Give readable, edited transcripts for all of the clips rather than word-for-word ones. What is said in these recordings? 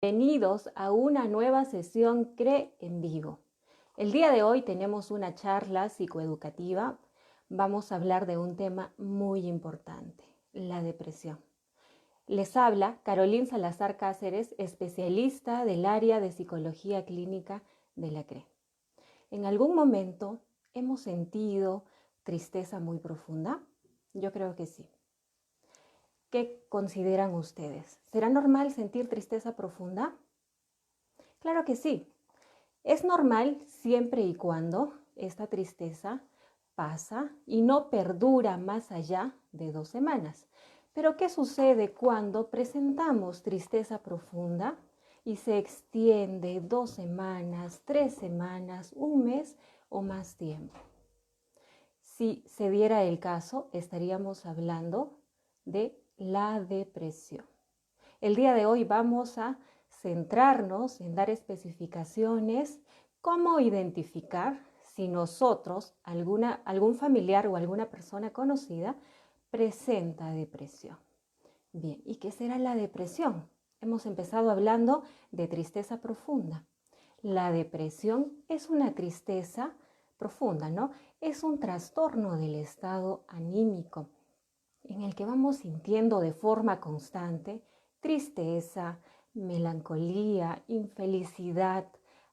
Bienvenidos a una nueva sesión CRE en vivo. El día de hoy tenemos una charla psicoeducativa. Vamos a hablar de un tema muy importante, la depresión. Les habla Carolina Salazar Cáceres, especialista del área de psicología clínica de la CRE. ¿En algún momento hemos sentido tristeza muy profunda? Yo creo que sí. ¿Qué consideran ustedes? ¿Será normal sentir tristeza profunda? Claro que sí. Es normal siempre y cuando esta tristeza pasa y no perdura más allá de 2 semanas. Pero ¿qué sucede cuando presentamos tristeza profunda y se extiende 2 semanas, 3 semanas, un mes o más tiempo? Si se diera el caso, estaríamos hablando de la depresión. El día de hoy vamos a centrarnos en dar especificaciones, cómo identificar si nosotros, algún familiar o alguna persona conocida, presenta depresión. Bien, ¿y qué será la depresión? Hemos empezado hablando de tristeza profunda. La depresión es una tristeza profunda, ¿no? Es un trastorno del estado anímico en el que vamos sintiendo de forma constante tristeza, melancolía, infelicidad,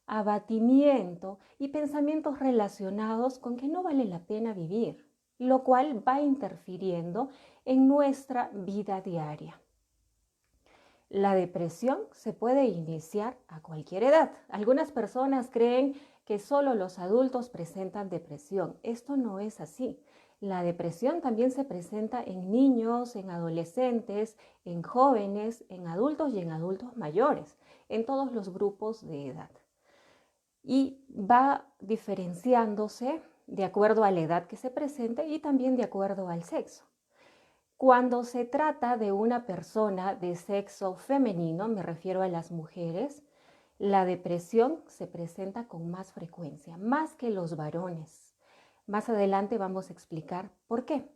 abatimiento y pensamientos relacionados con que no vale la pena vivir, lo cual va interfiriendo en nuestra vida diaria. La depresión se puede iniciar a cualquier edad. Algunas personas creen que solo los adultos presentan depresión. Esto no es así. La depresión también se presenta en niños, en adolescentes, en jóvenes, en adultos y en adultos mayores, en todos los grupos de edad. Y va diferenciándose de acuerdo a la edad que se presente y también de acuerdo al sexo. Cuando se trata de una persona de sexo femenino, me refiero a las mujeres, la depresión se presenta con más frecuencia, más que los varones. Más adelante vamos a explicar por qué.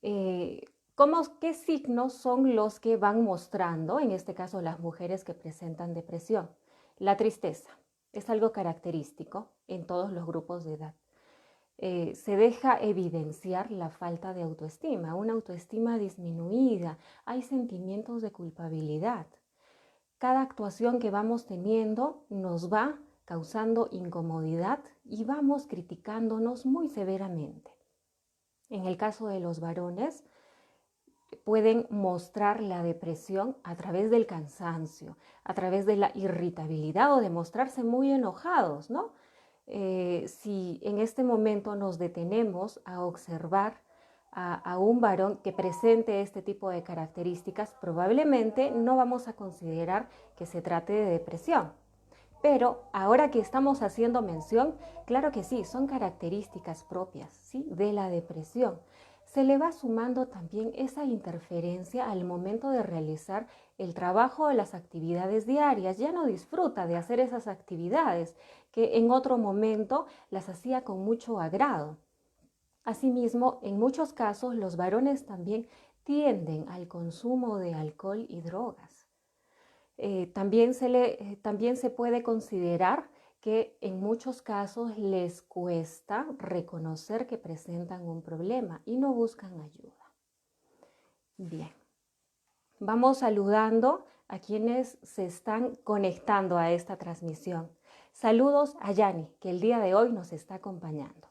¿Qué signos son los que van mostrando, en este caso las mujeres que presentan depresión? La tristeza es algo característico en todos los grupos de edad. Se deja evidenciar la falta de autoestima, una autoestima disminuida, hay sentimientos de culpabilidad. Cada actuación que vamos teniendo nos va causando incomodidad y vamos criticándonos muy severamente. En el caso de los varones, pueden mostrar la depresión a través del cansancio, a través de la irritabilidad o de mostrarse muy enojados, ¿no? Si en este momento nos detenemos a observar a un varón que presente este tipo de características, probablemente no vamos a considerar que se trate de depresión. Pero ahora que estamos haciendo mención, claro que sí, son características propias, ¿sí?, de la depresión. Se le va sumando también esa interferencia al momento de realizar el trabajo de las actividades diarias. Ya no disfruta de hacer esas actividades que en otro momento las hacía con mucho agrado. Asimismo, en muchos casos los varones también tienden al consumo de alcohol y drogas. También se puede considerar que en muchos casos les cuesta reconocer que presentan un problema y no buscan ayuda. Bien, vamos saludando a quienes se están conectando a esta transmisión. Saludos a Yani, que el día de hoy nos está acompañando.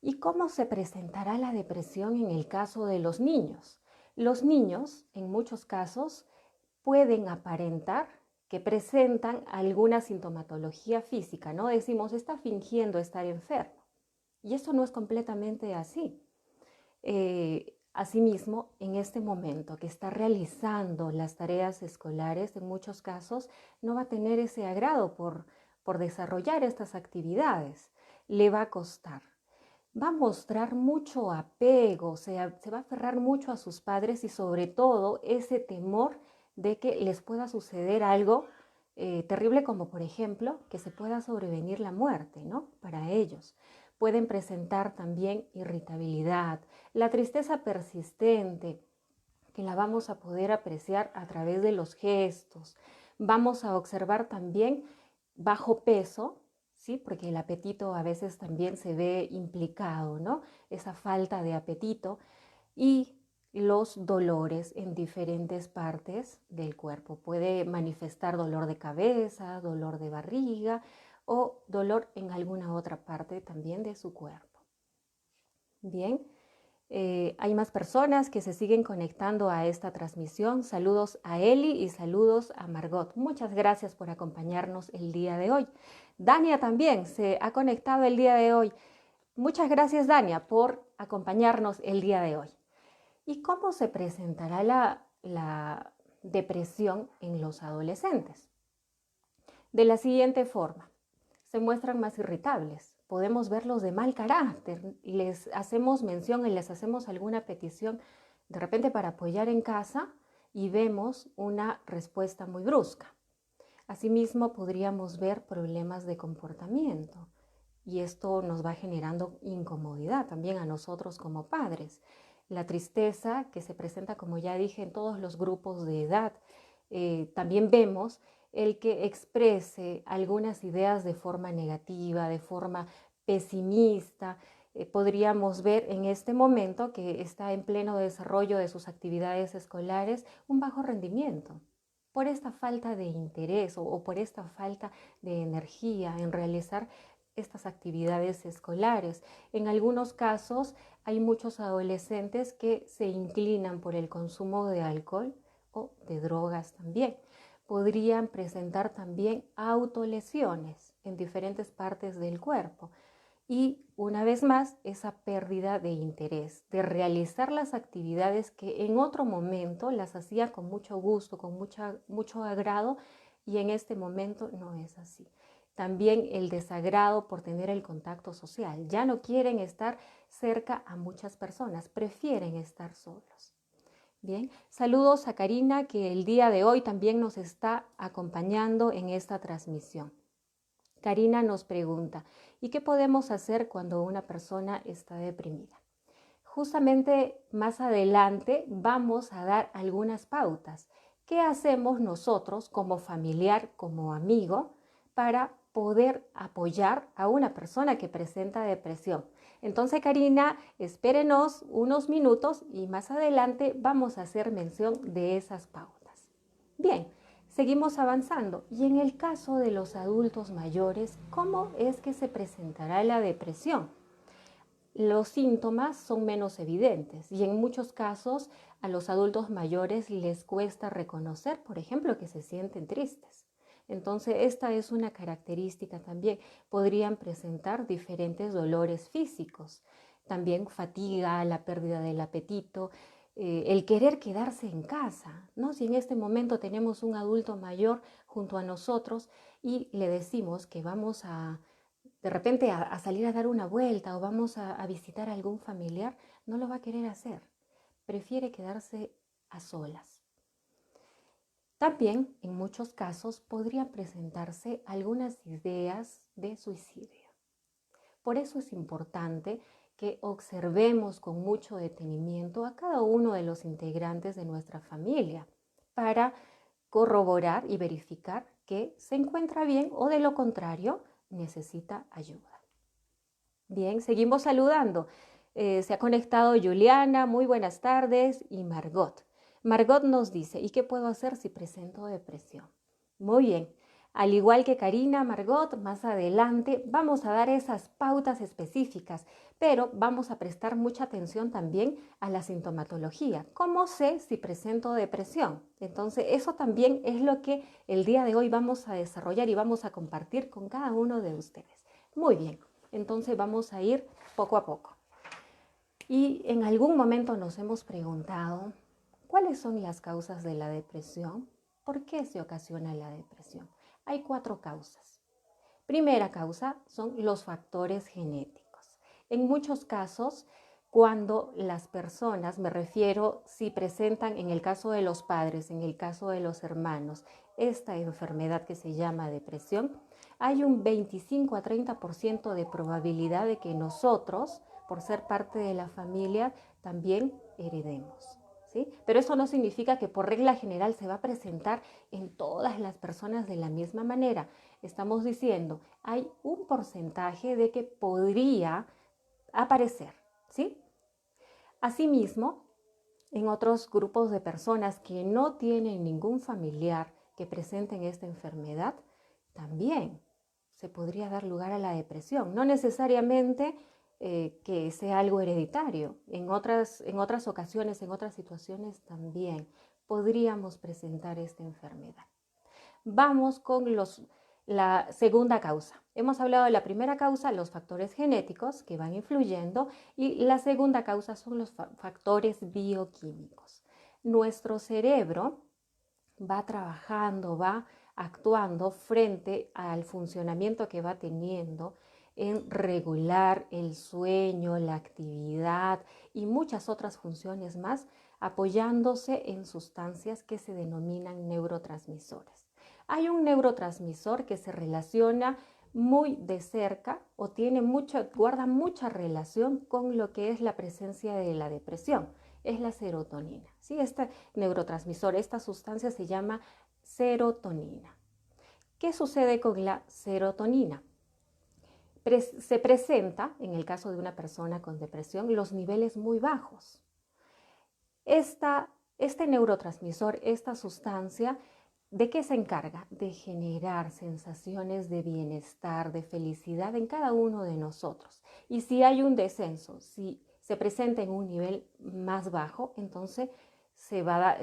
¿Y cómo se presentará la depresión en el caso de los niños? Los niños, en muchos casos, pueden aparentar que presentan alguna sintomatología física, ¿no? Decimos, está fingiendo estar enfermo. Y eso no es completamente así. Asimismo, en este momento que está realizando las tareas escolares, en muchos casos no va a tener ese agrado por desarrollar estas actividades. Le va a costar. Va a mostrar mucho apego, se va a aferrar mucho a sus padres y sobre todo ese temor de que les pueda suceder algo terrible, como por ejemplo que se pueda sobrevenir la muerte, ¿no?, para ellos. Pueden presentar también irritabilidad, la tristeza persistente, que la vamos a poder apreciar a través de los gestos. Vamos a observar también bajo peso, ¿sí? Porque el apetito a veces también se ve implicado, ¿no? Esa falta de apetito y los dolores en diferentes partes del cuerpo. Puede manifestar dolor de cabeza, dolor de barriga o dolor en alguna otra parte también de su cuerpo. Bien. Hay más personas que se siguen conectando a esta transmisión. Saludos a Eli y saludos a Margot. Muchas gracias por acompañarnos el día de hoy. Dania también se ha conectado el día de hoy. Muchas gracias, Dania, por acompañarnos el día de hoy. ¿Y cómo se presentará la depresión en los adolescentes? De la siguiente forma. Se muestran más irritables. Podemos verlos de mal carácter. Les hacemos mención y les hacemos alguna petición de repente para apoyar en casa y vemos una respuesta muy brusca. Asimismo, podríamos ver problemas de comportamiento y esto nos va generando incomodidad también a nosotros como padres. La tristeza que se presenta, como ya dije, en todos los grupos de edad. También vemos el que exprese algunas ideas de forma negativa, de forma pesimista. Podríamos ver en este momento que está en pleno desarrollo de sus actividades escolares un bajo rendimiento por esta falta de interés o por esta falta de energía en realizar estas actividades escolares. En algunos casos hay muchos adolescentes que se inclinan por el consumo de alcohol o de drogas también. Podrían presentar también autolesiones en diferentes partes del cuerpo. Y una vez más, esa pérdida de interés, de realizar las actividades que en otro momento las hacía con mucho gusto, con mucho agrado, y en este momento no es así. También el desagrado por tener el contacto social. Ya no quieren estar cerca a muchas personas, prefieren estar solos. Bien, saludos a Karina, que el día de hoy también nos está acompañando en esta transmisión. Karina nos pregunta, ¿y qué podemos hacer cuando una persona está deprimida? Justamente más adelante vamos a dar algunas pautas. ¿Qué hacemos nosotros como familiar, como amigo, para poder apoyar a una persona que presenta depresión? Entonces, Karina, espérenos unos minutos y más adelante vamos a hacer mención de esas pautas. Bien. Seguimos avanzando y en el caso de los adultos mayores, ¿cómo es que se presentará la depresión? Los síntomas son menos evidentes y en muchos casos a los adultos mayores les cuesta reconocer, por ejemplo, que se sienten tristes. Entonces, esta es una característica también. Podrían presentar diferentes dolores físicos, también fatiga, la pérdida del apetito, el querer quedarse en casa, ¿no? Si en este momento tenemos un adulto mayor junto a nosotros y le decimos que vamos de repente a salir a dar una vuelta o vamos a visitar a algún familiar, no lo va a querer hacer. Prefiere quedarse a solas. También, en muchos casos, podrían presentarse algunas ideas de suicidio. Por eso es importante que observemos con mucho detenimiento a cada uno de los integrantes de nuestra familia para corroborar y verificar que se encuentra bien o de lo contrario necesita ayuda. Bien, seguimos saludando. Se ha conectado Juliana, muy buenas tardes, y Margot. Margot nos dice, ¿y qué puedo hacer si presento depresión? Muy bien. Al igual que Karina, Margot, más adelante vamos a dar esas pautas específicas, pero vamos a prestar mucha atención también a la sintomatología. ¿Cómo sé si presento depresión? Entonces, eso también es lo que el día de hoy vamos a desarrollar y vamos a compartir con cada uno de ustedes. Muy bien, entonces vamos a ir poco a poco. Y en algún momento nos hemos preguntado, ¿cuáles son las causas de la depresión? ¿Por qué se ocasiona la depresión? Hay 4 causas. Primera causa son los factores genéticos. En muchos casos, cuando las personas, me refiero si presentan en el caso de los padres, en el caso de los hermanos, esta enfermedad que se llama depresión, hay un 25 a 30% de probabilidad de que nosotros, por ser parte de la familia, también heredemos. ¿sí? Pero eso no significa que por regla general se va a presentar en todas las personas de la misma manera. Estamos diciendo, hay un porcentaje de que podría aparecer, ¿sí? Asimismo, en otros grupos de personas que no tienen ningún familiar que presenten esta enfermedad, también se podría dar lugar a la depresión. No necesariamente que sea algo hereditario. En otras ocasiones, en otras situaciones también podríamos presentar esta enfermedad. Vamos con la segunda causa. Hemos hablado de la primera causa, los factores genéticos que van influyendo, y la segunda causa son los factores bioquímicos. Nuestro cerebro va trabajando, va actuando frente al funcionamiento que va teniendo en regular el sueño, la actividad y muchas otras funciones más, apoyándose en sustancias que se denominan neurotransmisores. Hay un neurotransmisor que se relaciona muy de cerca o guarda mucha relación con lo que es la presencia de la depresión. Es la serotonina. ¿Sí? Este neurotransmisor, esta sustancia se llama serotonina. ¿Qué sucede con la serotonina? Se presenta, en el caso de una persona con depresión, los niveles muy bajos. Este neurotransmisor, esta sustancia, ¿de qué se encarga? De generar sensaciones de bienestar, de felicidad en cada uno de nosotros. Y si hay un descenso, si se presenta en un nivel más bajo, entonces se va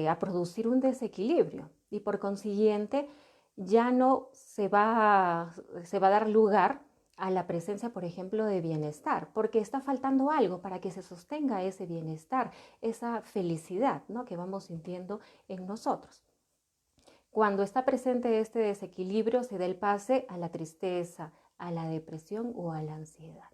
a producir un desequilibrio y por consiguiente ya no se va a dar lugar a la presencia, por ejemplo, de bienestar, porque está faltando algo para que se sostenga ese bienestar, esa felicidad, ¿no?, que vamos sintiendo en nosotros. Cuando está presente este desequilibrio, se da el pase a la tristeza, a la depresión o a la ansiedad.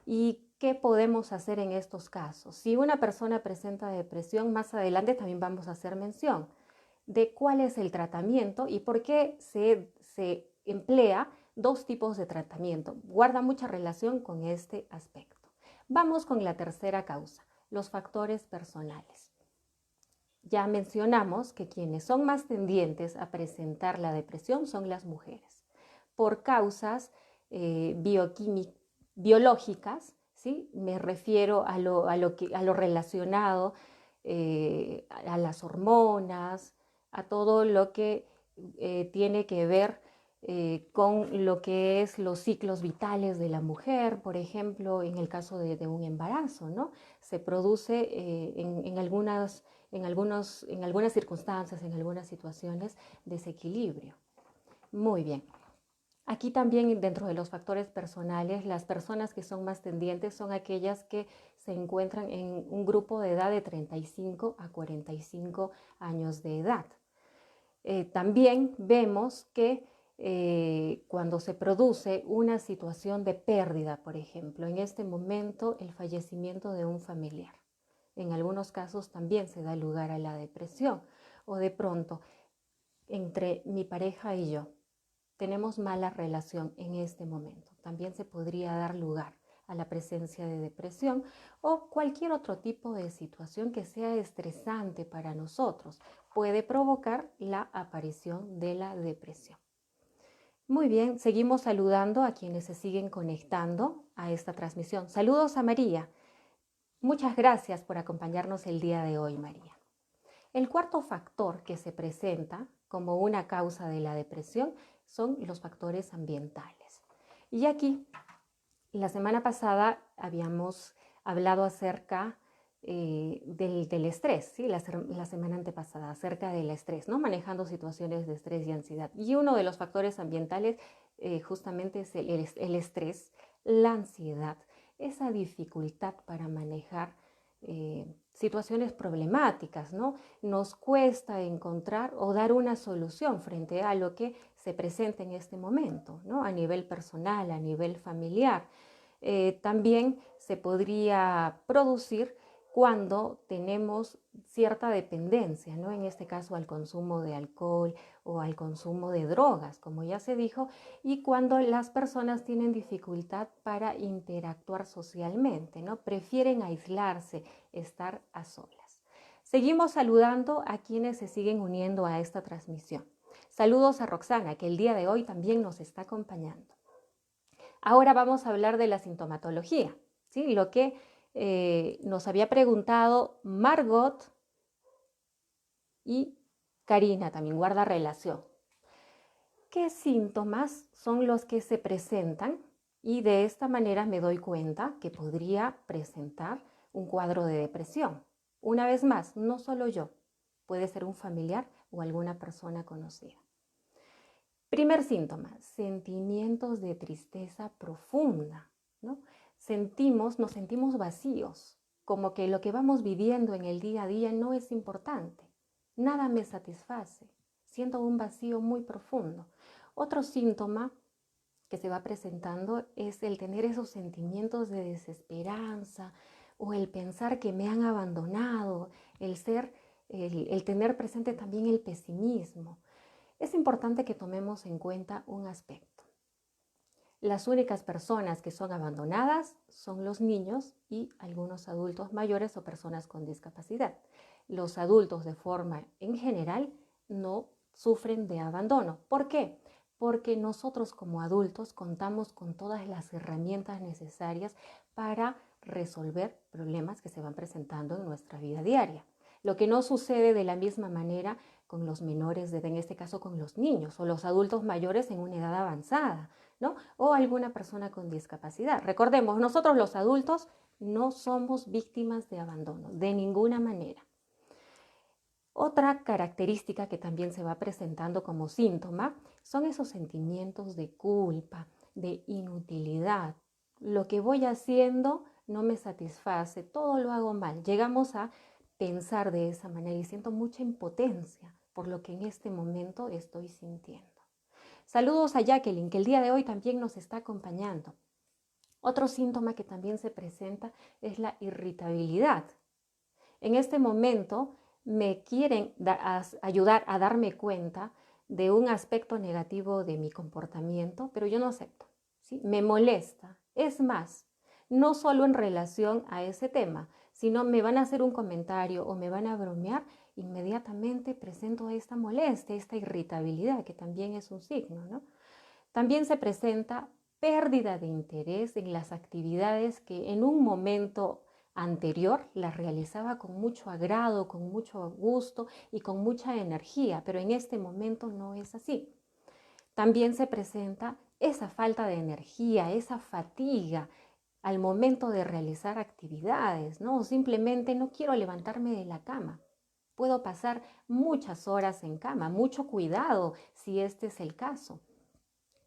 ¿Y qué podemos hacer en estos casos? Si una persona presenta depresión, más adelante también vamos a hacer mención de cuál es el tratamiento y por qué se emplea dos tipos de tratamiento. Guarda mucha relación con este aspecto. Vamos con la tercera causa, los factores personales. Ya mencionamos que quienes son más tendientes a presentar la depresión son las mujeres, por causas biológicas, ¿sí? Me refiero a lo relacionado a las hormonas, a todo lo que tiene que ver con lo que es los ciclos vitales de la mujer, por ejemplo, en el caso de un embarazo, ¿no? Se produce en algunas circunstancias, en algunas situaciones, desequilibrio. Muy bien. Aquí también dentro de los factores personales, las personas que son más tendientes son aquellas que se encuentran en un grupo de edad de 35 a 45 años de edad. También vemos que cuando se produce una situación de pérdida, por ejemplo, en este momento el fallecimiento de un familiar. En algunos casos también se da lugar a la depresión o de pronto entre mi pareja y yo tenemos mala relación en este momento. También se podría dar lugar a la presencia de depresión o cualquier otro tipo de situación que sea estresante para nosotros. Puede provocar la aparición de la depresión. Muy bien, seguimos saludando a quienes se siguen conectando a esta transmisión. Saludos a María. Muchas gracias por acompañarnos el día de hoy, María. El cuarto factor que se presenta como una causa de la depresión son los factores ambientales. Y aquí, la semana pasada habíamos hablado acerca del estrés, ¿sí? La semana antepasada, acerca del estrés, ¿no? Manejando situaciones de estrés y ansiedad. Y uno de los factores ambientales justamente es el estrés, la ansiedad, esa dificultad para manejar situaciones problemáticas, ¿no? Nos cuesta encontrar o dar una solución frente a lo que se presenta en este momento, ¿no? A nivel personal, a nivel familiar. También se podría producir cuando tenemos cierta dependencia, ¿no? En este caso al consumo de alcohol o al consumo de drogas, como ya se dijo, y cuando las personas tienen dificultad para interactuar socialmente, ¿no? Prefieren aislarse, estar a solas. Seguimos saludando a quienes se siguen uniendo a esta transmisión. Saludos a Roxana, que el día de hoy también nos está acompañando. Ahora vamos a hablar de la sintomatología, ¿sí? Lo que nos había preguntado Margot y Karina, también guarda relación. ¿Qué síntomas son los que se presentan? Y de esta manera me doy cuenta que podría presentar un cuadro de depresión. Una vez más, no solo yo, puede ser un familiar o alguna persona conocida. Primer síntoma, sentimientos de tristeza profunda, ¿no? Nos sentimos vacíos, como que lo que vamos viviendo en el día a día no es importante. Nada me satisface, siento un vacío muy profundo. Otro síntoma que se va presentando es el tener esos sentimientos de desesperanza o el pensar que me han abandonado, el tener presente también el pesimismo. Es importante que tomemos en cuenta un aspecto. Las únicas personas que son abandonadas son los niños y algunos adultos mayores o personas con discapacidad. Los adultos de forma en general no sufren de abandono. ¿Por qué? Porque nosotros como adultos contamos con todas las herramientas necesarias para resolver problemas que se van presentando en nuestra vida diaria. Lo que no sucede de la misma manera con los menores de edad, en este caso con los niños o los adultos mayores en una edad avanzada, ¿no? O alguna persona con discapacidad. Recordemos, nosotros los adultos no somos víctimas de abandono, de ninguna manera. Otra característica que también se va presentando como síntoma son esos sentimientos de culpa, de inutilidad. Lo que voy haciendo no me satisface, todo lo hago mal. Llegamos a pensar de esa manera y siento mucha impotencia por lo que en este momento estoy sintiendo. Saludos a Jacqueline, que el día de hoy también nos está acompañando. Otro síntoma que también se presenta es la irritabilidad. En este momento me quieren ayudar a darme cuenta de un aspecto negativo de mi comportamiento, pero yo no acepto, ¿sí? Me molesta. Es más, no solo en relación a ese tema, sino me van a hacer un comentario o me van a bromear, inmediatamente presento esta molestia, esta irritabilidad, que también es un signo, ¿no? También se presenta pérdida de interés en las actividades que en un momento anterior las realizaba con mucho agrado, con mucho gusto y con mucha energía, pero en este momento no es así. También se presenta esa falta de energía, esa fatiga al momento de realizar actividades, ¿no? O simplemente no quiero levantarme de la cama. Puedo pasar muchas horas en cama, mucho cuidado si este es el caso.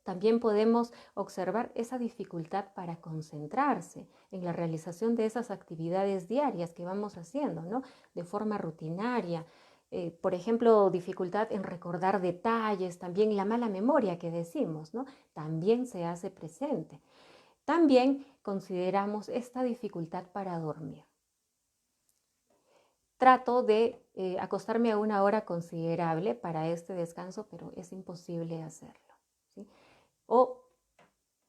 También podemos observar esa dificultad para concentrarse en la realización de esas actividades diarias que vamos haciendo, ¿no? De forma rutinaria. Por ejemplo, dificultad en recordar detalles, también la mala memoria que decimos, ¿no? También se hace presente. También consideramos esta dificultad para dormir. Trato de acostarme a una hora considerable para este descanso, pero es imposible hacerlo, ¿sí? O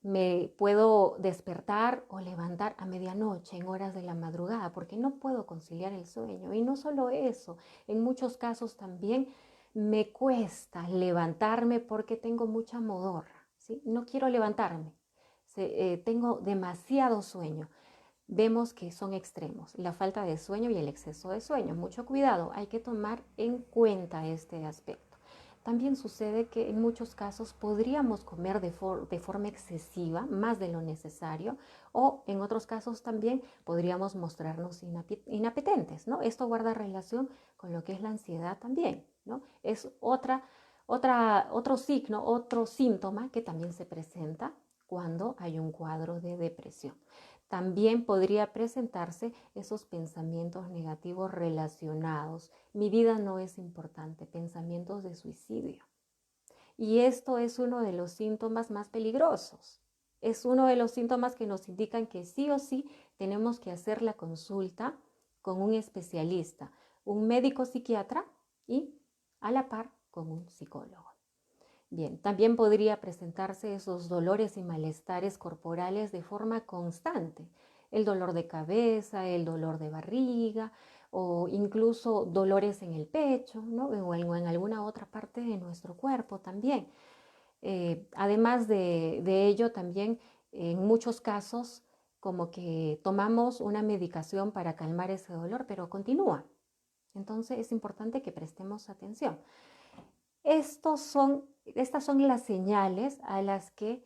me puedo despertar o levantar a medianoche en horas de la madrugada porque no puedo conciliar el sueño. Y no solo eso, en muchos casos también me cuesta levantarme porque tengo mucha modorra, ¿sí? No quiero levantarme, tengo demasiado sueño. Vemos que son extremos, la falta de sueño y el exceso de sueño. Mucho cuidado, hay que tomar en cuenta este aspecto. También sucede que en muchos casos podríamos comer de forma excesiva, más de lo necesario, o en otros casos también podríamos mostrarnos inapetentes, ¿no? Esto guarda relación con lo que es la ansiedad también, ¿no? Es otro signo, otro síntoma que también se presenta cuando hay un cuadro de depresión. También podría presentarse esos pensamientos negativos relacionados. Mi vida no es importante, pensamientos de suicidio. Y esto es uno de los síntomas más peligrosos. Es uno de los síntomas que nos indican que sí o sí tenemos que hacer la consulta con un especialista, un médico psiquiatra y a la par con un psicólogo. Bien, también podría presentarse esos dolores y malestares corporales de forma constante. El dolor de cabeza, el dolor de barriga o incluso dolores en el pecho, ¿no? O en alguna otra parte de nuestro cuerpo también. Además de ello, también en muchos casos como que tomamos una medicación para calmar ese dolor, pero continúa. Entonces es importante que prestemos atención. Estas son las señales a las que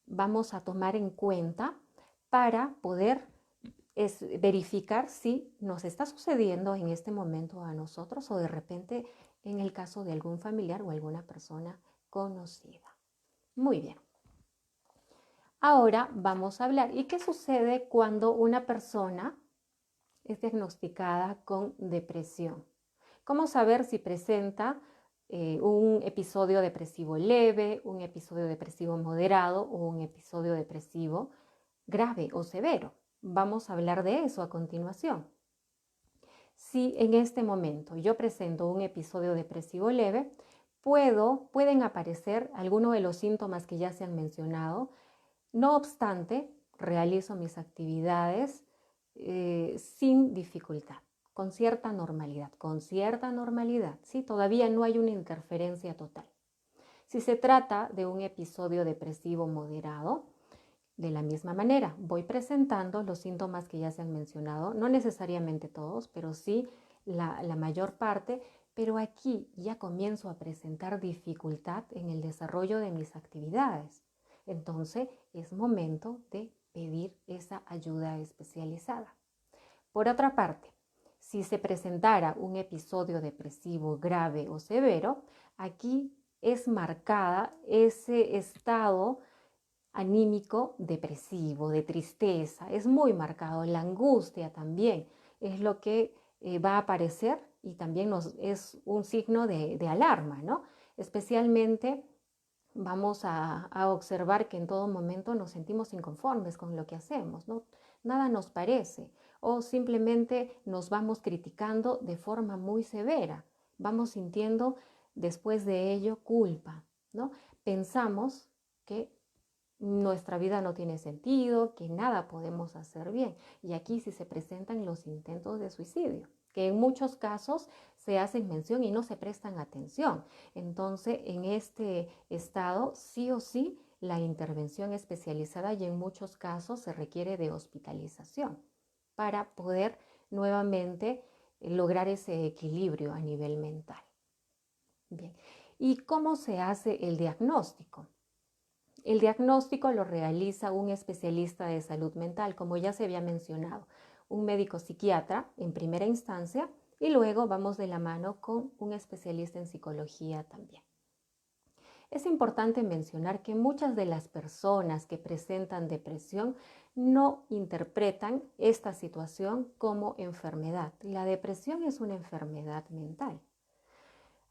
vamos a tomar en cuenta para poder verificar si nos está sucediendo en este momento a nosotros o de repente en el caso de algún familiar o alguna persona conocida. Muy bien. Ahora vamos a hablar. ¿Y qué sucede cuando una persona es diagnosticada con depresión? ¿Cómo saber si presenta un episodio depresivo leve, un episodio depresivo moderado o un episodio depresivo grave o severo? Vamos a hablar de eso a continuación. Si en este momento yo presento un episodio depresivo leve, pueden aparecer algunos de los síntomas que ya se han mencionado. No obstante, realizo mis actividades sin dificultad, con cierta normalidad, ¿sí? Todavía no hay una interferencia total. Si se trata de un episodio depresivo moderado, de la misma manera, voy presentando los síntomas que ya se han mencionado, no necesariamente todos, pero sí la mayor parte, pero aquí ya comienzo a presentar dificultad en el desarrollo de mis actividades. Entonces es momento de pedir esa ayuda especializada. Por otra parte, si se presentara un episodio depresivo grave o severo, aquí es marcada ese estado anímico depresivo, de tristeza, es muy marcado. La angustia también es lo que va a aparecer y también es un signo de alarma, ¿no? Especialmente vamos a observar que en todo momento nos sentimos inconformes con lo que hacemos, ¿no? Nada nos parece o simplemente nos vamos criticando de forma muy severa. Vamos sintiendo después de ello culpa, ¿no? Pensamos que nuestra vida no tiene sentido, que nada podemos hacer bien. Y aquí sí se presentan los intentos de suicidio, que en muchos casos se hacen mención y no se prestan atención. Entonces, en este estado, sí o sí, la intervención especializada y en muchos casos se requiere de hospitalización para poder nuevamente lograr ese equilibrio a nivel mental. Bien, ¿y cómo se hace el diagnóstico? El diagnóstico lo realiza un especialista de salud mental, como ya se había mencionado, un médico psiquiatra en primera instancia y luego vamos de la mano con un especialista en psicología también. Es importante mencionar que muchas de las personas que presentan depresión no interpretan esta situación como enfermedad. La depresión es una enfermedad mental.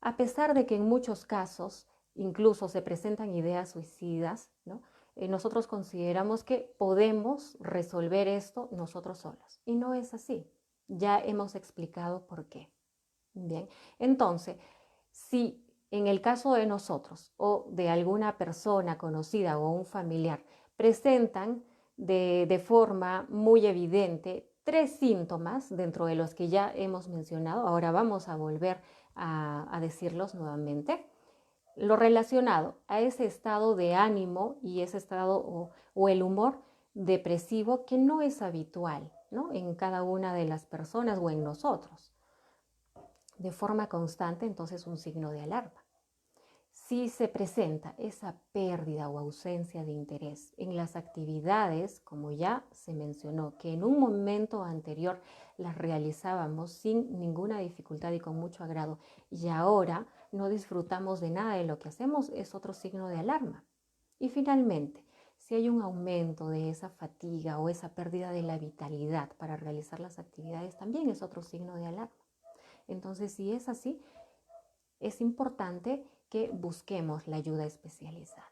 A pesar de que en muchos casos incluso se presentan ideas suicidas, ¿no? Nosotros consideramos que podemos resolver esto nosotros solos. Y no es así. Ya hemos explicado por qué. Bien, entonces, si en el caso de nosotros o de alguna persona conocida o un familiar presentan de forma muy evidente 3 síntomas dentro de los que ya hemos mencionado, ahora vamos a volver a decirlos nuevamente, lo relacionado a ese estado de ánimo y ese estado o el humor depresivo que no es habitual, ¿no? En cada una de las personas o en nosotros. De forma constante, entonces un signo de alarma. Si se presenta esa pérdida o ausencia de interés en las actividades, como ya se mencionó, que en un momento anterior las realizábamos sin ninguna dificultad y con mucho agrado, y ahora no disfrutamos de nada de lo que hacemos, es otro signo de alarma. Y finalmente, si hay un aumento de esa fatiga o esa pérdida de la vitalidad para realizar las actividades, también es otro signo de alarma. Entonces, si es así, es importante que busquemos la ayuda especializada.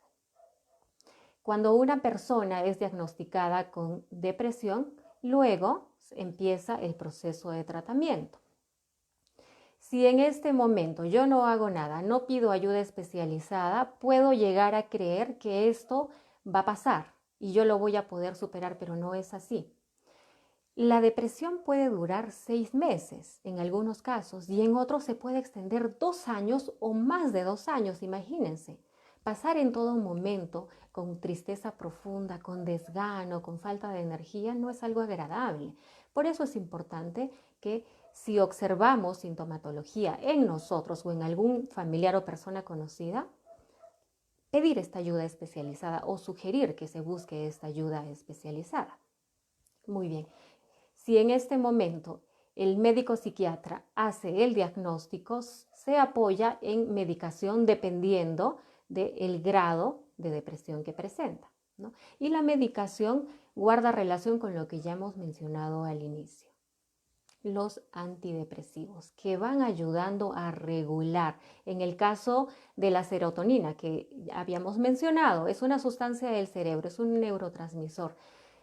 Cuando una persona es diagnosticada con depresión, Luego empieza el proceso de tratamiento. Si en este momento yo no hago nada, no pido ayuda especializada, puedo llegar a creer que esto va a pasar y yo lo voy a poder superar, pero no es así. La depresión puede durar 6 meses en algunos casos y en otros se puede extender 2 años o más de 2 años, imagínense. Pasar en todo momento con tristeza profunda, con desgano, con falta de energía, no es algo agradable. Por eso es importante que si observamos sintomatología en nosotros o en algún familiar o persona conocida, pedir esta ayuda especializada o sugerir que se busque esta ayuda especializada. Muy bien. Si en este momento el médico psiquiatra hace el diagnóstico, se apoya en medicación dependiendo del grado de depresión que presenta, ¿no? Y la medicación guarda relación con lo que ya hemos mencionado al inicio. Los antidepresivos que van ayudando a regular. En el caso de la serotonina que habíamos mencionado, es una sustancia del cerebro, es un neurotransmisor.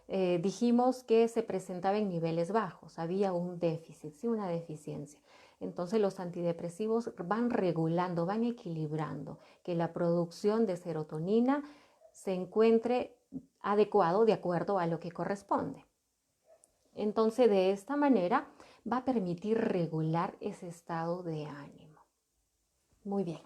Dijimos que se presentaba en niveles bajos, había un déficit, sí, una deficiencia. Entonces los antidepresivos van regulando, van equilibrando que la producción de serotonina se encuentre adecuado de acuerdo a lo que corresponde. Entonces de esta manera va a permitir regular ese estado de ánimo. Muy bien.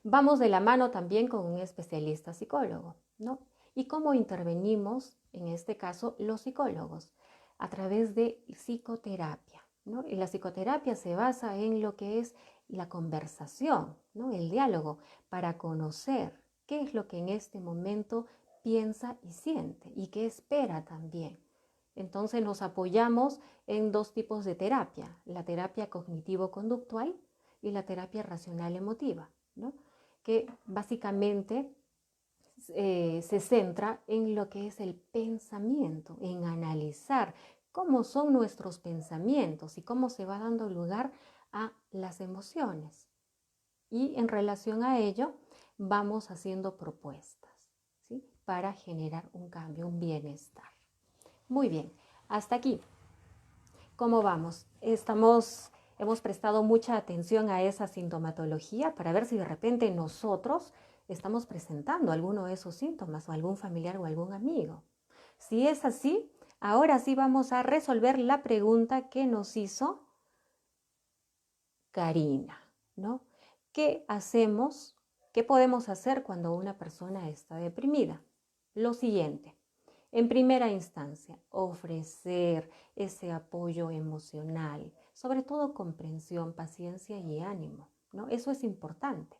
Vamos de la mano también con un especialista psicólogo, ¿no? ¿Y cómo intervenimos, en este caso, los psicólogos? A través de psicoterapia, ¿no? Y la psicoterapia se basa en lo que es la conversación, ¿no? El diálogo, para conocer qué es lo que en este momento piensa y siente y qué espera también. Entonces nos apoyamos en 2 tipos de terapia, la terapia cognitivo-conductual y la terapia racional emotiva, ¿no? Que básicamente se centra en lo que es el pensamiento, en analizar cómo son nuestros pensamientos y cómo se va dando lugar a las emociones. Y en relación a ello, vamos haciendo propuestas, ¿sí? Para generar un cambio, un bienestar. Muy bien, hasta aquí. ¿Cómo vamos? Hemos prestado mucha atención a esa sintomatología para ver si de repente nosotros estamos presentando alguno de esos síntomas o algún familiar o algún amigo. Si es así, ahora sí vamos a resolver la pregunta que nos hizo Karina, ¿no? ¿Qué hacemos? ¿Qué podemos hacer cuando una persona está deprimida? Lo siguiente. En primera instancia, ofrecer ese apoyo emocional, sobre todo comprensión, paciencia y ánimo, ¿no? Eso es importante.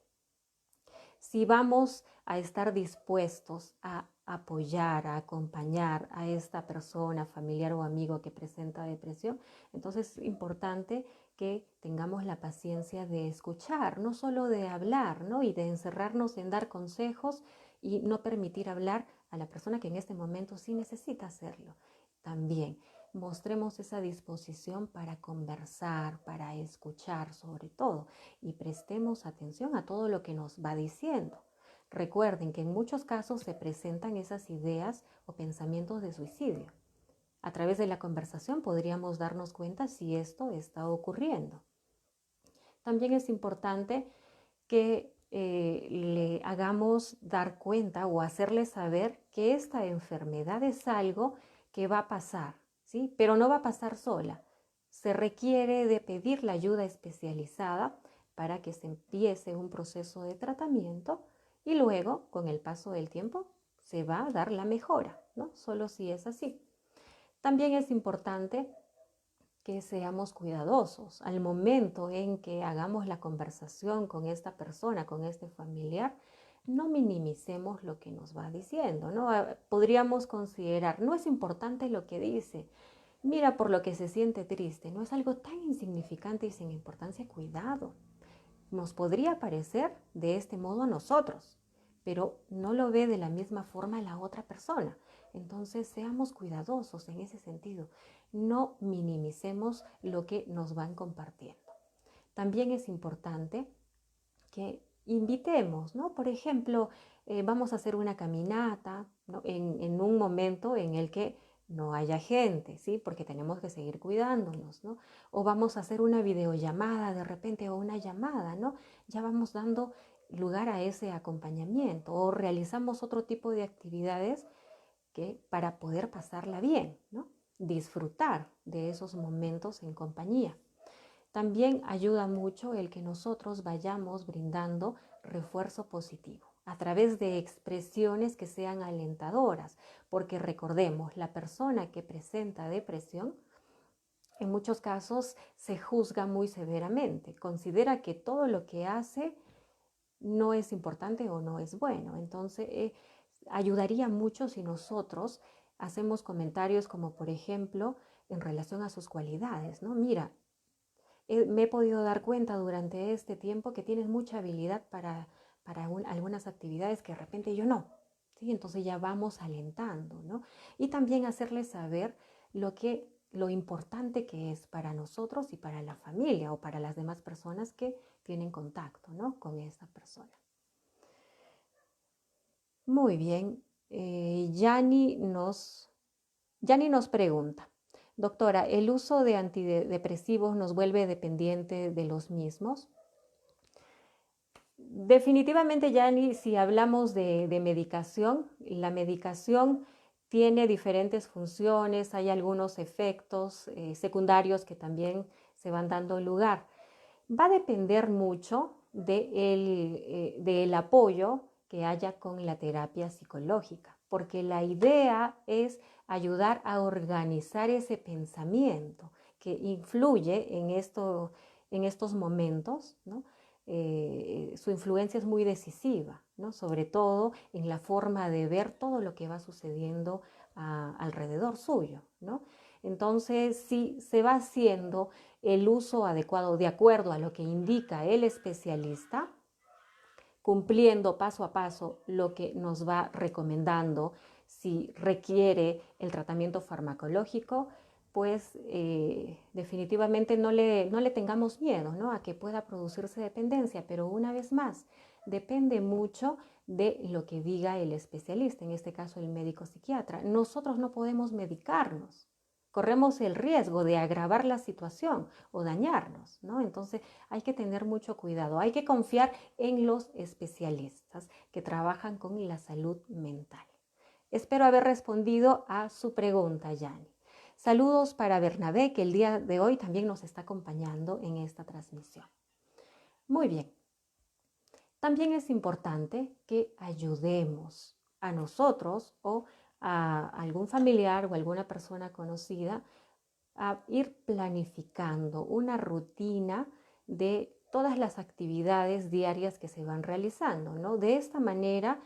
Si vamos a estar dispuestos a apoyar, a acompañar a esta persona, familiar o amigo que presenta depresión, entonces es importante que tengamos la paciencia de escuchar, no solo de hablar, ¿no? Y de encerrarnos en dar consejos y no permitir hablar a la persona que en este momento sí necesita hacerlo. También mostremos esa disposición para conversar, para escuchar sobre todo y prestemos atención a todo lo que nos va diciendo. Recuerden que en muchos casos se presentan esas ideas o pensamientos de suicidio. A través de la conversación podríamos darnos cuenta si esto está ocurriendo. También es importante que le hagamos dar cuenta o hacerle saber que esta enfermedad es algo que va a pasar, ¿sí? Pero no va a pasar sola. Se requiere de pedir la ayuda especializada para que se empiece un proceso de tratamiento y luego, con el paso del tiempo, se va a dar la mejora, ¿no? Solo si es así. También es importante que seamos cuidadosos al momento en que hagamos la conversación con esta persona, con este familiar, no minimicemos lo que nos va diciendo, ¿no? Podríamos considerar, no es importante lo que dice, mira por lo que se siente triste, no es algo tan insignificante y sin importancia, cuidado. Nos podría parecer de este modo a nosotros, pero no lo ve de la misma forma la otra persona. Entonces, seamos cuidadosos en ese sentido. No minimicemos lo que nos van compartiendo. También es importante que invitemos, ¿no? Por ejemplo, vamos a hacer una caminata, ¿no? en un momento en el que no haya gente, ¿sí? Porque tenemos que seguir cuidándonos, ¿no? O vamos a hacer una videollamada de repente o una llamada, ¿no? Ya vamos dando lugar a ese acompañamiento o realizamos otro tipo de actividades que para poder pasarla bien, ¿no? Disfrutar de esos momentos en compañía. También ayuda mucho el que nosotros vayamos brindando refuerzo positivo a través de expresiones que sean alentadoras, porque recordemos, la persona que presenta depresión en muchos casos se juzga muy severamente, considera que todo lo que hace no es importante o no es bueno. Entonces, ayudaría mucho si nosotros hacemos comentarios como, por ejemplo, en relación a sus cualidades, ¿no? Mira, me he podido dar cuenta durante este tiempo que tienes mucha habilidad para algunas actividades que de repente yo no. ¿Sí? Entonces ya vamos alentando, ¿no? Y también hacerles saber lo importante que es para nosotros y para la familia o para las demás personas que tienen contacto, ¿no? Con esa persona. Muy bien. Yani nos pregunta, doctora, ¿el uso de antidepresivos nos vuelve dependiente de los mismos? Definitivamente, Yani, si hablamos de medicación, la medicación tiene diferentes funciones, hay algunos efectos secundarios que también se van dando lugar. Va a depender mucho del apoyo que haya con la terapia psicológica, porque la idea es ayudar a organizar ese pensamiento que influye en estos momentos, ¿no? Su influencia es muy decisiva, ¿no? Sobre todo en la forma de ver todo lo que va sucediendo alrededor suyo, ¿no? Entonces, si se va haciendo el uso adecuado de acuerdo a lo que indica el especialista, cumpliendo paso a paso lo que nos va recomendando, si requiere el tratamiento farmacológico, pues definitivamente no le tengamos miedo, ¿no? A que pueda producirse dependencia, pero una vez más, depende mucho de lo que diga el especialista, en este caso el médico psiquiatra. Nosotros no podemos medicarnos, corremos el riesgo de agravar la situación o dañarnos, ¿no? Entonces hay que tener mucho cuidado, hay que confiar en los especialistas que trabajan con la salud mental. Espero haber respondido a su pregunta, Yani. Saludos para Bernabé, que el día de hoy también nos está acompañando en esta transmisión. Muy bien. También es importante que ayudemos a nosotros o a algún familiar o alguna persona conocida a ir planificando una rutina de todas las actividades diarias que se van realizando, ¿no? De esta manera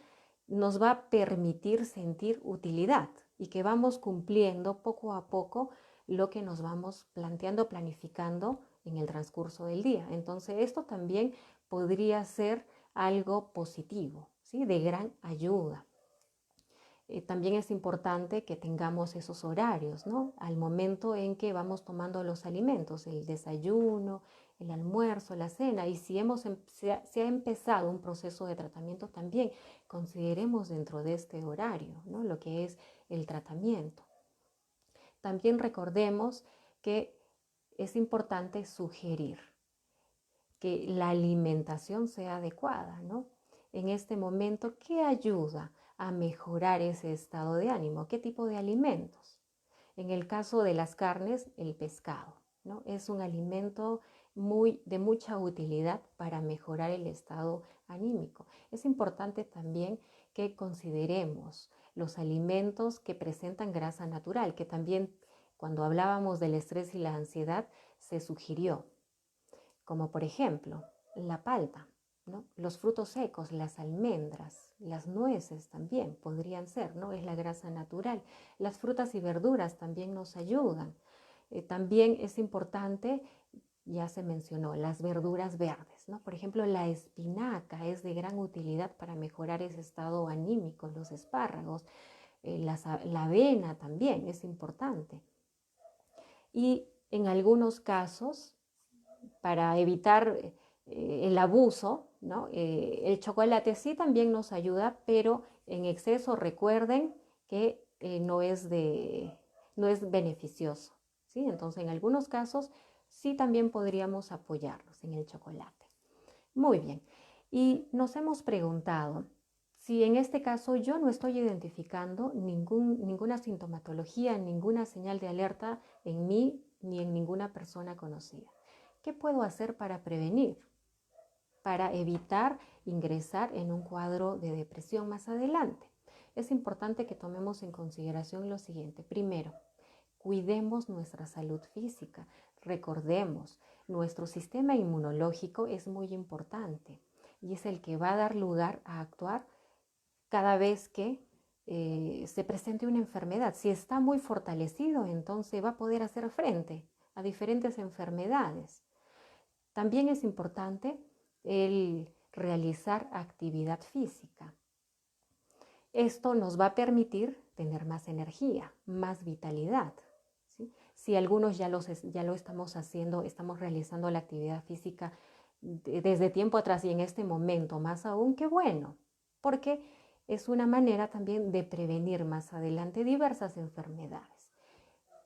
nos va a permitir sentir utilidad y que vamos cumpliendo poco a poco lo que nos vamos planteando, planificando en el transcurso del día. Entonces, esto también podría ser algo positivo, ¿sí? De gran ayuda. También es importante que tengamos esos horarios, ¿no? Al momento en que vamos tomando los alimentos, el desayuno, el almuerzo, la cena, y si se ha empezado un proceso de tratamiento también, consideremos dentro de este horario, ¿no? Lo que es el tratamiento. También recordemos que es importante sugerir que la alimentación sea adecuada, ¿no? En este momento, ¿qué ayuda a mejorar ese estado de ánimo? ¿Qué tipo de alimentos? En el caso de las carnes, el pescado, ¿no? Es un alimento de mucha utilidad para mejorar el estado anímico. Es importante también que consideremos los alimentos que presentan grasa natural, que también cuando hablábamos del estrés y la ansiedad se sugirió, como por ejemplo la palta, ¿no? Los frutos secos, las almendras, las nueces también podrían ser, ¿no? Es la grasa natural. Las frutas y verduras también nos ayudan. También es importante, ya se mencionó, las verduras verdes, ¿no? Por ejemplo, la espinaca es de gran utilidad para mejorar ese estado anímico, los espárragos, la avena también es importante. Y en algunos casos, para evitar el abuso, ¿no? El chocolate sí también nos ayuda, pero en exceso recuerden que no es no es beneficioso, ¿sí? Entonces, en algunos casos, sí también podríamos apoyarlos en el chocolate. Muy bien. Y nos hemos preguntado si en este caso yo no estoy identificando ninguna sintomatología, ninguna señal de alerta en mí ni en ninguna persona conocida. ¿Qué puedo hacer para prevenir? Para evitar ingresar en un cuadro de depresión más adelante. Es importante que tomemos en consideración lo siguiente. Primero, cuidemos nuestra salud física. Recordemos, nuestro sistema inmunológico es muy importante y es el que va a dar lugar a actuar cada vez que se presente una enfermedad. Si está muy fortalecido, entonces va a poder hacer frente a diferentes enfermedades. También es importante el realizar actividad física. Esto nos va a permitir tener más energía, más vitalidad, ¿sí? Si algunos ya lo estamos haciendo, estamos realizando la actividad física desde tiempo atrás y en este momento más aún, qué bueno, porque es una manera también de prevenir más adelante diversas enfermedades.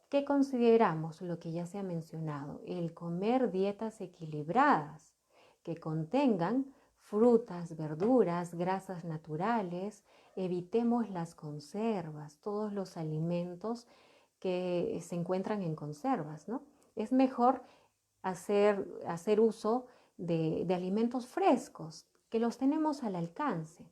¿Qué consideramos? Lo que ya se ha mencionado, el comer dietas equilibradas que contengan frutas, verduras, grasas naturales. Evitemos las conservas, todos los alimentos que se encuentran en conservas, ¿no? Es mejor hacer uso de alimentos frescos que los tenemos al alcance.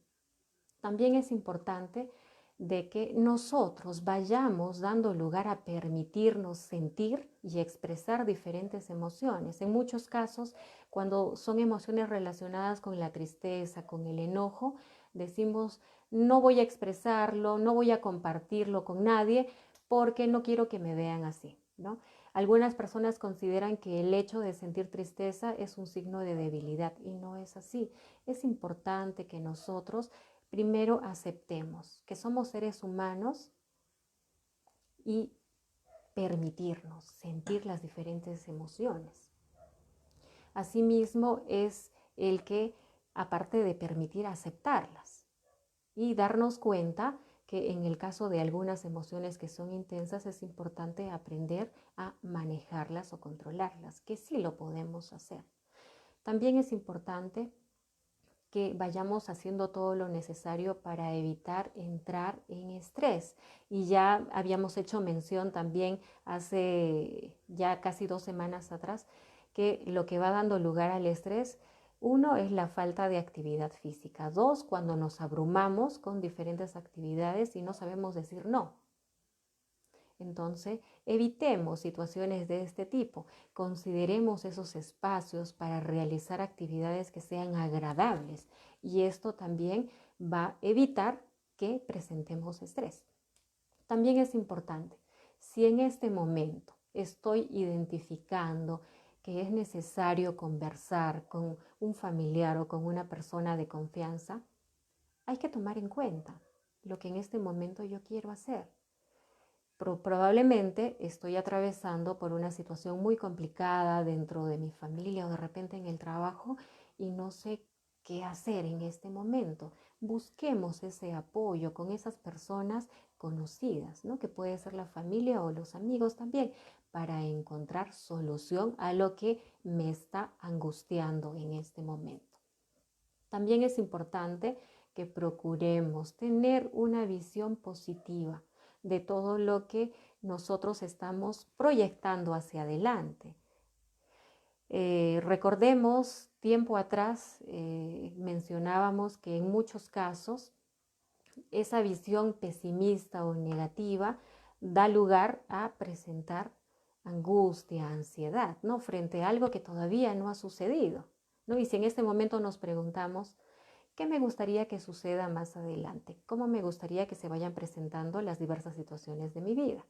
También es importante de que nosotros vayamos dando lugar a permitirnos sentir y expresar diferentes emociones. En muchos casos, cuando son emociones relacionadas con la tristeza, con el enojo, decimos, no voy a expresarlo, no voy a compartirlo con nadie porque no quiero que me vean así, ¿no? Algunas personas consideran que el hecho de sentir tristeza es un signo de debilidad y no es así. Es importante que nosotros primero aceptemos que somos seres humanos y permitirnos sentir las diferentes emociones. Asimismo es el que, aparte de permitir, aceptarlas y darnos cuenta que en el caso de algunas emociones que son intensas es importante aprender a manejarlas o controlarlas, que sí lo podemos hacer. También es importante que vayamos haciendo todo lo necesario para evitar entrar en estrés. Y ya habíamos hecho mención también hace ya casi 2 semanas atrás que lo que va dando lugar al estrés, uno es la falta de actividad física. 2, cuando nos abrumamos con diferentes actividades y no sabemos decir no. Entonces, evitemos situaciones de este tipo, consideremos esos espacios para realizar actividades que sean agradables y esto también va a evitar que presentemos estrés. También es importante, si en este momento estoy identificando que es necesario conversar con un familiar o con una persona de confianza, hay que tomar en cuenta lo que en este momento yo quiero hacer. Probablemente estoy atravesando por una situación muy complicada dentro de mi familia o de repente en el trabajo y no sé qué hacer en este momento. Busquemos ese apoyo con esas personas conocidas, ¿no? Que puede ser la familia o los amigos también, para encontrar solución a lo que me está angustiando en este momento. También es importante que procuremos tener una visión positiva de todo lo que nosotros estamos proyectando hacia adelante. Recordemos, tiempo atrás mencionábamos que en muchos casos esa visión pesimista o negativa da lugar a presentar angustia, ansiedad, ¿no? Frente a algo que todavía no ha sucedido, ¿no? Y si en este momento nos preguntamos, ¿qué me gustaría que suceda más adelante? ¿Cómo me gustaría que se vayan presentando las diversas situaciones de mi vida?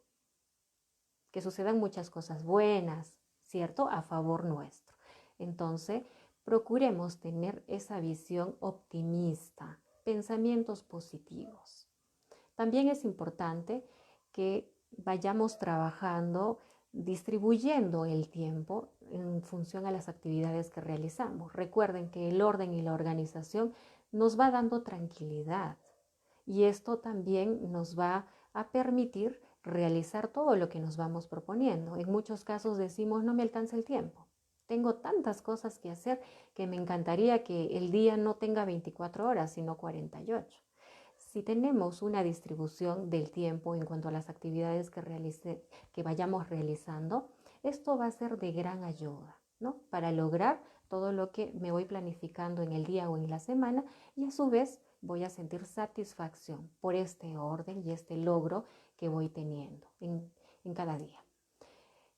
Que sucedan muchas cosas buenas, ¿cierto? A favor nuestro. Entonces, procuremos tener esa visión optimista, pensamientos positivos. También es importante que vayamos trabajando, distribuyendo el tiempo en función a las actividades que realizamos. Recuerden que el orden y la organización nos va dando tranquilidad y esto también nos va a permitir realizar todo lo que nos vamos proponiendo. En muchos casos decimos, no me alcanza el tiempo. Tengo tantas cosas que hacer que me encantaría que el día no tenga 24 horas, sino 48. Si tenemos una distribución del tiempo en cuanto a las actividades que vayamos realizando, esto va a ser de gran ayuda, ¿no? Para lograr todo lo que me voy planificando en el día o en la semana, y a su vez voy a sentir satisfacción por este orden y este logro que voy teniendo en cada día.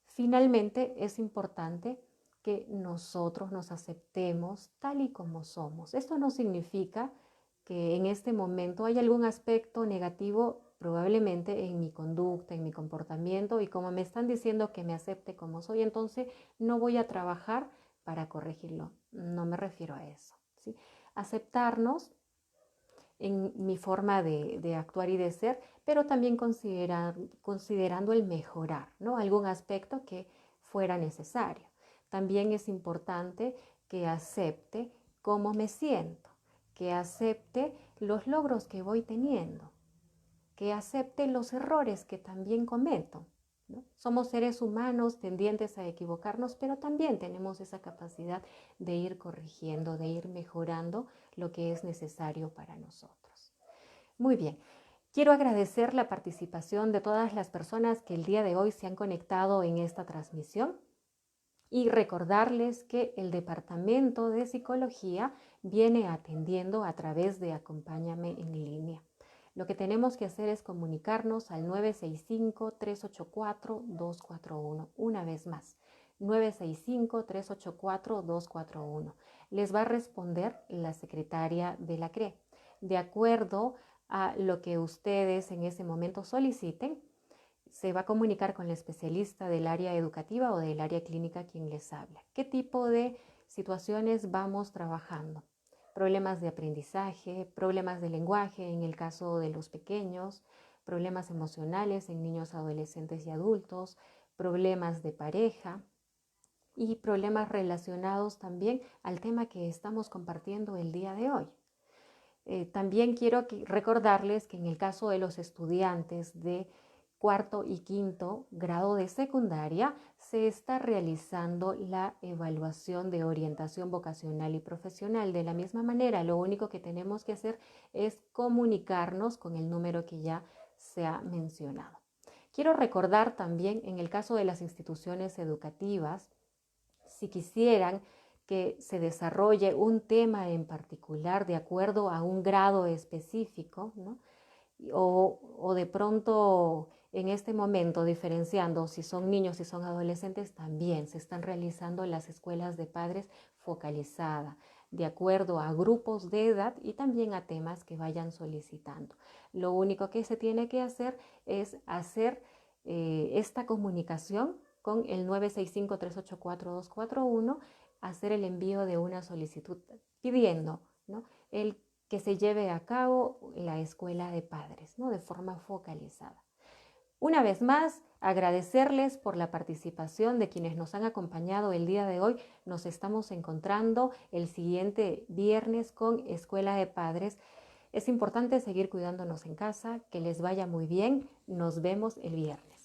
Finalmente, es importante que nosotros nos aceptemos tal y como somos. Esto no significa que en este momento hay algún aspecto negativo probablemente en mi conducta, en mi comportamiento, y como me están diciendo que me acepte como soy, entonces no voy a trabajar para corregirlo. No me refiero a eso, ¿sí? Aceptarnos en mi forma de actuar y de ser, pero también considerando el mejorar, ¿no? Algún aspecto que fuera necesario. También es importante que acepte cómo me siento, que acepte los logros que voy teniendo, que acepte los errores que también cometo, ¿no? Somos seres humanos tendientes a equivocarnos, pero también tenemos esa capacidad de ir corrigiendo, de ir mejorando lo que es necesario para nosotros. Muy bien, quiero agradecer la participación de todas las personas que el día de hoy se han conectado en esta transmisión y recordarles que el Departamento de Psicología viene atendiendo a través de Acompáñame en línea. Lo que tenemos que hacer es comunicarnos al 965-384-241. Una vez más, 965-384-241. Les va a responder la secretaria de la CRE. De acuerdo a lo que ustedes en ese momento soliciten, se va a comunicar con el especialista del área educativa o del área clínica quien les habla. ¿Qué tipo de situaciones vamos trabajando? Problemas de aprendizaje, problemas de lenguaje en el caso de los pequeños, problemas emocionales en niños, adolescentes y adultos, problemas de pareja y problemas relacionados también al tema que estamos compartiendo el día de hoy. También quiero recordarles que en el caso de los estudiantes de cuarto y quinto grado de secundaria, se está realizando la evaluación de orientación vocacional y profesional. De la misma manera, lo único que tenemos que hacer es comunicarnos con el número que ya se ha mencionado. Quiero recordar también, en el caso de las instituciones educativas, si quisieran que se desarrolle un tema en particular de acuerdo a un grado específico, ¿no? O de pronto en este momento diferenciando si son niños, si son adolescentes, también se están realizando las escuelas de padres focalizadas de acuerdo a grupos de edad y también a temas que vayan solicitando. Lo único que se tiene que hacer es hacer esta comunicación con el 965-384-241, hacer el envío de una solicitud pidiendo, ¿no?, el que se lleve a cabo la escuela de padres, ¿no?, de forma focalizada. Una vez más, agradecerles por la participación de quienes nos han acompañado el día de hoy. Nos estamos encontrando el siguiente viernes con Escuela de Padres. Es importante seguir cuidándonos en casa, que les vaya muy bien. Nos vemos el viernes.